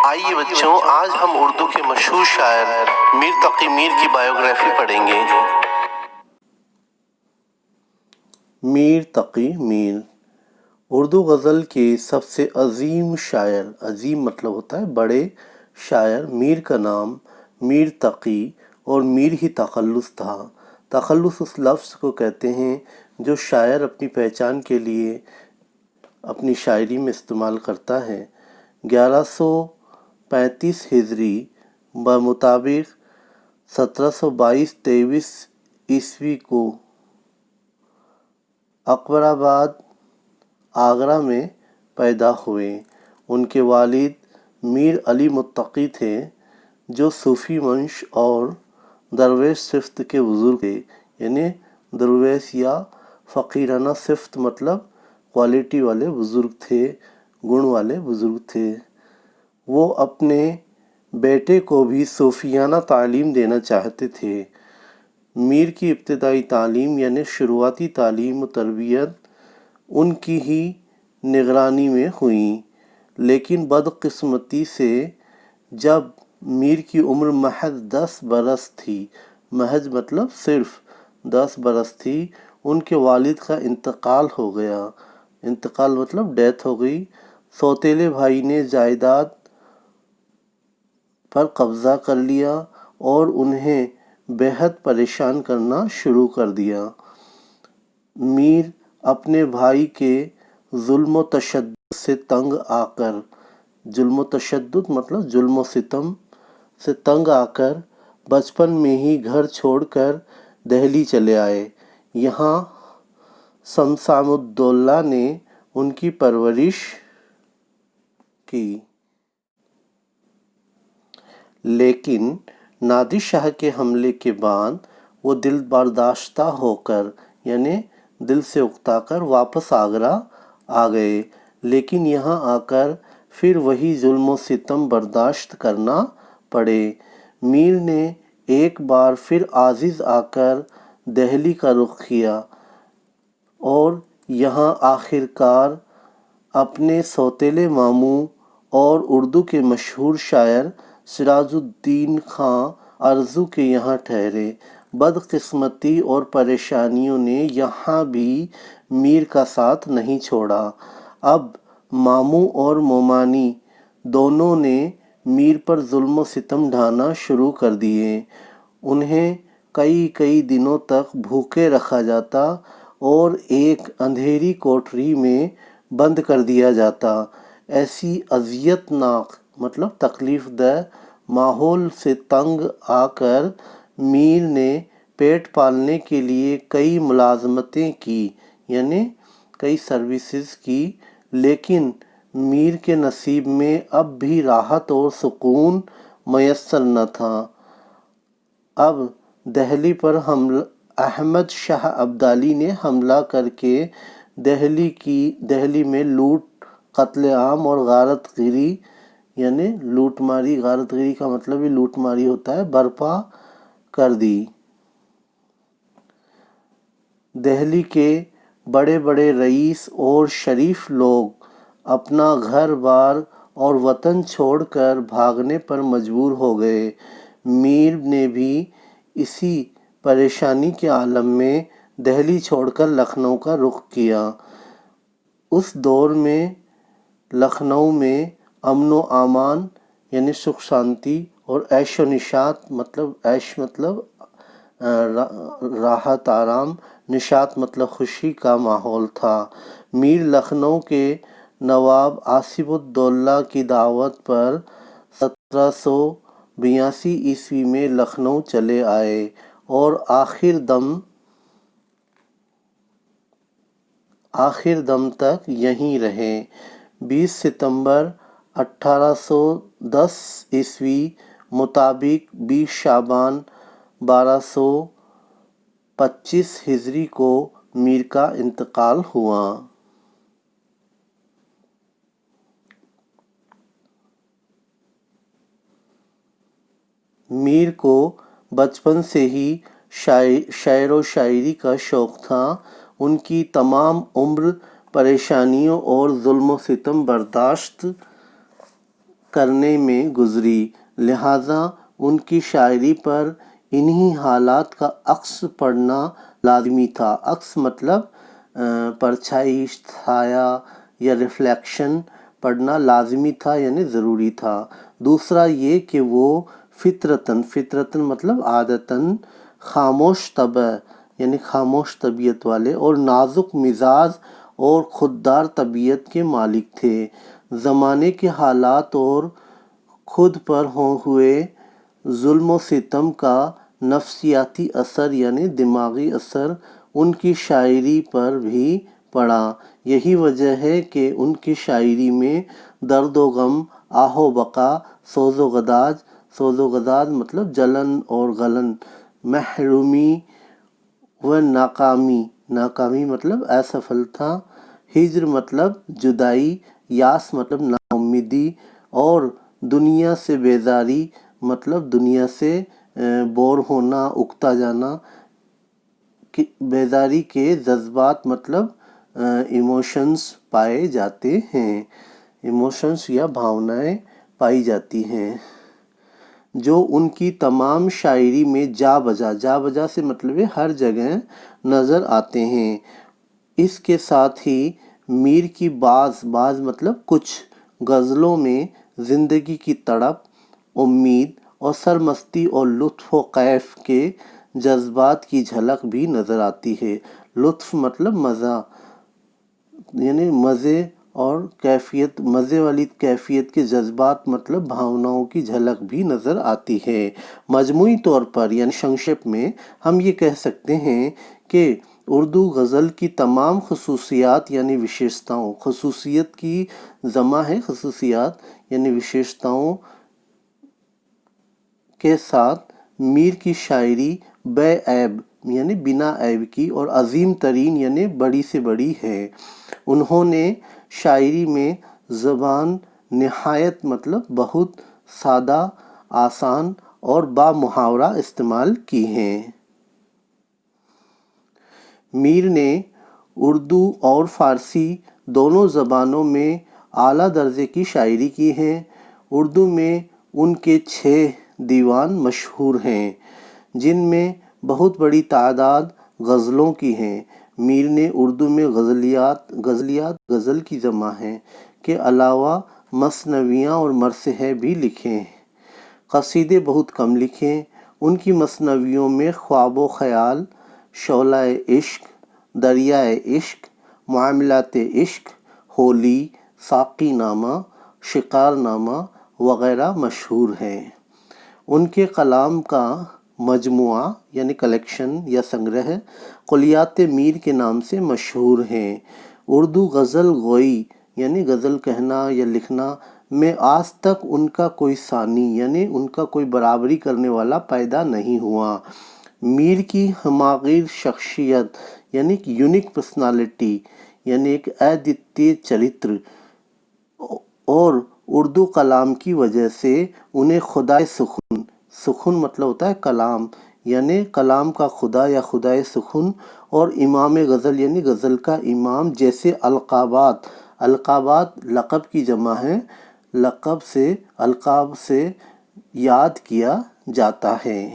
آئیے بچوں، آج ہم اردو کے مشہور شاعر میر تقی میر کی بائیوگرافی پڑھیں گے۔ میر تقی میر اردو غزل کے سب سے عظیم شاعر، عظیم مطلب ہوتا ہے بڑے شاعر، میر کا نام میر تقی اور میر ہی تخلص تھا۔ تخلص اس لفظ کو کہتے ہیں جو شاعر اپنی پہچان کے لیے اپنی شاعری میں استعمال کرتا ہے۔ 1135 ہجری بمطابق 1722-23 عیسوی کو اکبر آباد آگرہ میں پیدا ہوئے۔ ان کے والد میر علی متقی تھے جو صوفی منش اور درویش صفت کے بزرگ تھے، یعنی درویش یا فقیرانہ صفت مطلب کوالٹی والے بزرگ تھے، گن والے بزرگ تھے۔ وہ اپنے بیٹے کو بھی صوفیانہ تعلیم دینا چاہتے تھے۔ میر کی ابتدائی تعلیم یعنی شروعاتی تعلیم و تربیت ان کی ہی نگرانی میں ہوئی، لیکن بدقسمتی سے جب میر کی عمر محض 10 برس تھی، محض مطلب صرف 10 برس تھی، ان کے والد کا انتقال ہو گیا۔ انتقال مطلب ڈیتھ ہو گئی۔ سوتیلے بھائی نے جائیداد پر قبضہ کر لیا اور انہیں بےحد پریشان کرنا شروع کر دیا۔ میر اپنے بھائی کے ظلم و تشدد سے تنگ آ کر، ظلم و تشدد مطلب ظلم و ستم سے تنگ آ کر بچپن میں ہی گھر چھوڑ کر دہلی چلے آئے۔ یہاں شمشاد الدولہ نے ان کی پرورش کی، لیکن نادر شاہ کے حملے کے بعد وہ دل برداشتہ ہو کر یعنی دل سے اکتا کر واپس آگرہ آ گئے، لیکن یہاں آ کر پھر وہی ظلم و ستم برداشت کرنا پڑے۔ میر نے ایک بار پھر عاجز آ کر دہلی کا رخ کیا اور یہاں آخر کار اپنے سوتیلے ماموں اور اردو کے مشہور شاعر سراج الدین خاں ارزو کے یہاں ٹھہرے۔ بدقسمتی اور پریشانیوں نے یہاں بھی میر کا ساتھ نہیں چھوڑا۔ اب ماموں اور مومانی دونوں نے میر پر ظلم و ستم ڈھانا شروع کر دیے۔ انہیں کئی دنوں تک بھوکے رکھا جاتا اور ایک اندھیری کوٹری میں بند کر دیا جاتا۔ ایسی اذیت ناک مطلب تکلیف دہ ماحول سے تنگ آ کر میر نے پیٹ پالنے کے لیے کئی ملازمتیں کی یعنی کئی سروسز کی، لیکن میر کے نصیب میں اب بھی راحت اور سکون میسر نہ تھا۔ اب دہلی پر احمد شاہ ابدالی نے حملہ کر کے دہلی میں لوٹ، قتل عام اور غارت گری یعنی لوٹ ماری، غارت گری کا مطلب ہی لوٹ ماری ہوتا ہے، برپا کر دی۔ دہلی کے بڑے بڑے رئیس اور شریف لوگ اپنا گھر بار اور وطن چھوڑ کر بھاگنے پر مجبور ہو گئے۔ میر نے بھی اسی پریشانی کے عالم میں دہلی چھوڑ کر لکھنؤ کا رخ کیا۔ اس دور میں لکھنؤ میں امن و امان یعنی سکھ شانتی اور عیش و نشاط مطلب عیش مطلب راحت آرام، نشاط مطلب خوشی کا ماحول تھا۔ میر لکھنؤ کے نواب آصف الدولہ کی دعوت پر 1782 عیسوی میں لکھنؤ چلے آئے اور آخر دم تک یہیں رہے۔ 20 ستمبر 1810 عیسوی مطابق 20 شعبان 1225 ہجری کو میر کا انتقال ہوا۔ میر کو بچپن سے ہی شعر و شاعری کا شوق تھا۔ ان کی تمام عمر پریشانیوں اور ظلم و ستم برداشت کرنے میں گزری، لہٰذا ان کی شاعری پر انہی حالات کا عکس پڑنا لازمی تھا۔ عکس مطلب پرچھائی، سایہ یا ریفلیکشن پڑنا لازمی تھا یعنی ضروری تھا۔ دوسرا یہ کہ وہ فطرتاً مطلب عادتاً خاموش طبع یعنی خاموش طبیعت والے اور نازک مزاج اور خوددار طبیعت کے مالک تھے۔ زمانے کے حالات اور خود پر ہوئے ظلم و ستم کا نفسیاتی اثر یعنی دماغی اثر ان کی شاعری پر بھی پڑا۔ یہی وجہ ہے کہ ان کی شاعری میں درد و غم، آہ و بقا، سوز و گداز مطلب جلن اور غلن، محرومی و ناکامی مطلب اسفلتا، ہجر مطلب جدائی، یاس مطلب ناامیدی، اور دنیا سے بیزاری مطلب دنیا سے بور ہونا، اکتا جانا، بیزاری کے جذبات مطلب ایموشنز پائے جاتے ہیں، ایموشنز یا بھاونائیں پائی جاتی ہیں جو ان کی تمام شاعری میں جا بجا سے مطلب ہر جگہ نظر آتے ہیں۔ اس کے ساتھ ہی میر کی بعض مطلب کچھ غزلوں میں زندگی کی تڑپ، امید اور سرمستی اور لطف و کیف کے جذبات کی جھلک بھی نظر آتی ہے۔ لطف مطلب مزہ یعنی مزے اور کیفیت، مزے والی کیفیت کے جذبات مطلب بھاوناؤں کی جھلک بھی نظر آتی ہے۔ مجموعی طور پر یعنی سنکشپ میں ہم یہ کہہ سکتے ہیں کہ اردو غزل کی تمام خصوصیات یعنی وشیشتاؤں، خصوصیت کی جمع ہے خصوصیات یعنی وشیشتاؤں کے ساتھ میر کی شاعری بے عیب یعنی بنا عیب کی اور عظیم ترین یعنی بڑی سے بڑی ہے۔ انہوں نے شاعری میں زبان نہایت مطلب بہت سادہ، آسان اور با محاورہ استعمال کی ہے۔ میر نے اردو اور فارسی دونوں زبانوں میں اعلیٰ درجے کی شاعری کی ہے۔ اردو میں ان کے 6 دیوان مشہور ہیں جن میں بہت بڑی تعداد غزلوں کی ہیں۔ میر نے اردو میں غزلیات غزل کی جمع ہے کے علاوہ مثنویاں اور مرثیے بھی لکھے ہیں۔ قصیدے بہت کم لکھے۔ ان کی مثنویوں میں خواب و خیال، شعلہ عشق، دریائے عشق، معاملات عشق، ہولی، ساقی نامہ، شکار نامہ وغیرہ مشہور ہیں۔ ان کے کلام کا مجموعہ یعنی کلیکشن یا سنگرہ کلیات میر کے نام سے مشہور ہیں۔ اردو غزل گوئی یعنی غزل کہنا یا لکھنا میں آج تک ان کا کوئی ثانی یعنی ان کا کوئی برابری کرنے والا پیدا نہیں ہوا۔ میر کی ہماگیر شخصیت یعنی یونیک پرسنالٹی یعنی ایک ادویتی چرتر اور اردو کلام کی وجہ سے انہیں خدائے سخن مطلب ہوتا ہے کلام یعنی کلام کا خدا یا خدائے سخن اور امام غزل یعنی غزل کا امام جیسے القابات لقب کی جمع ہے، القاب سے یاد کیا جاتا ہے۔